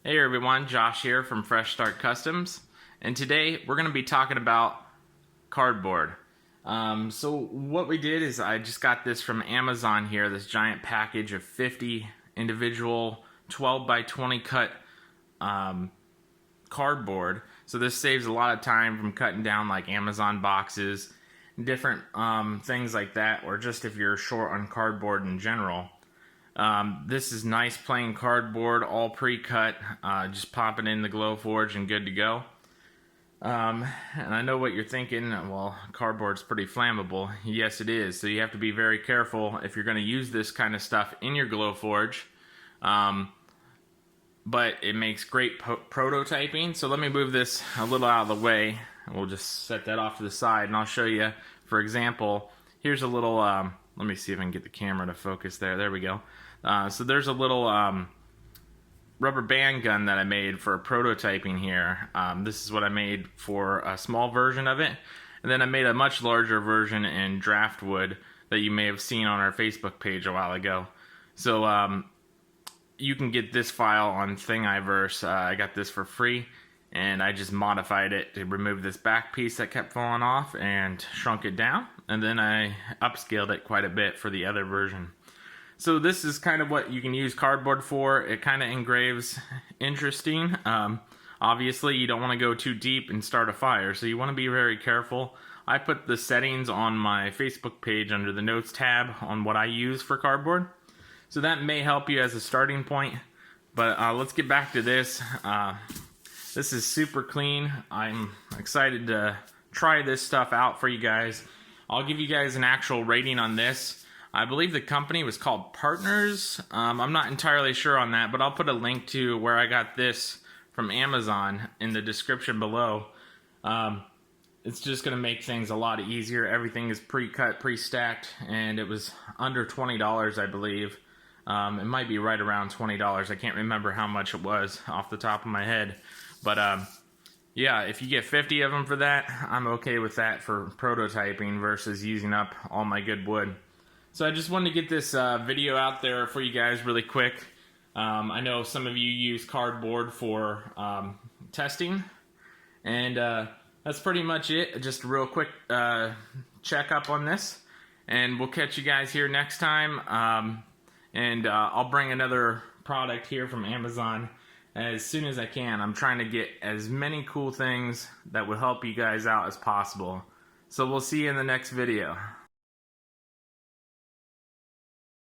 Hey everyone, Josh here from Fresh Start Customs, and today we're going to be talking about cardboard. So what we did is I just got this from Amazon here, this giant package of 50 individual 12 by 20 cut cardboard. So this saves a lot of time from cutting down like Amazon boxes, different things like that, or just if you're short on cardboard in general. This is nice plain cardboard, all pre-cut, just pop it in the Glowforge and good to go. And I know what you're thinking, well, cardboard's pretty flammable. Yes, it is, so you have to be very careful if you're going to use this kind of stuff in your Glowforge. But it makes great prototyping, so let me move this a little out of the way. We'll just set that off to the side, and I'll show you, for example, here's a little, let me see if I can get the camera to focus there. There we go. So there's a little rubber band gun that I made for prototyping here. This is what I made for a small version of it. And then I made a much larger version in draft wood that you may have seen on our Facebook page a while ago. So you can get this file on Thingiverse. I got this for free. And I just modified it to remove this back piece that kept falling off and shrunk it down. And then I upscaled it quite a bit for the other version. So this is kind of what you can use cardboard for. It kind of engraves interesting. Obviously, you don't want to go too deep and start a fire, so you want to be very careful. I put the settings on my Facebook page under the Notes tab on what I use for cardboard. So that may help you as a starting point. But let's get back to this. This is super clean. I'm excited to try this stuff out for you guys. I'll give you guys an actual rating on this. I believe the company was called Partners. I'm not entirely sure on that, but I'll put a link to where I got this from Amazon in the description below. It's just going to make things a lot easier. Everything is pre-cut, pre-stacked, and it was under $20, I believe. It might be right around $20. I can't remember how much it was off the top of my head. But yeah, if you get 50 of them for that, I'm okay with that for prototyping versus using up all my good wood. So I just wanted to get this video out there for you guys really quick. I know some of you use cardboard for testing, and that's pretty much it. Just a real quick checkup on this, and we'll catch you guys here next time. And I'll bring another product here from Amazon as soon as I can. I'm trying to get as many cool things that will help you guys out as possible. So we'll see you in the next video.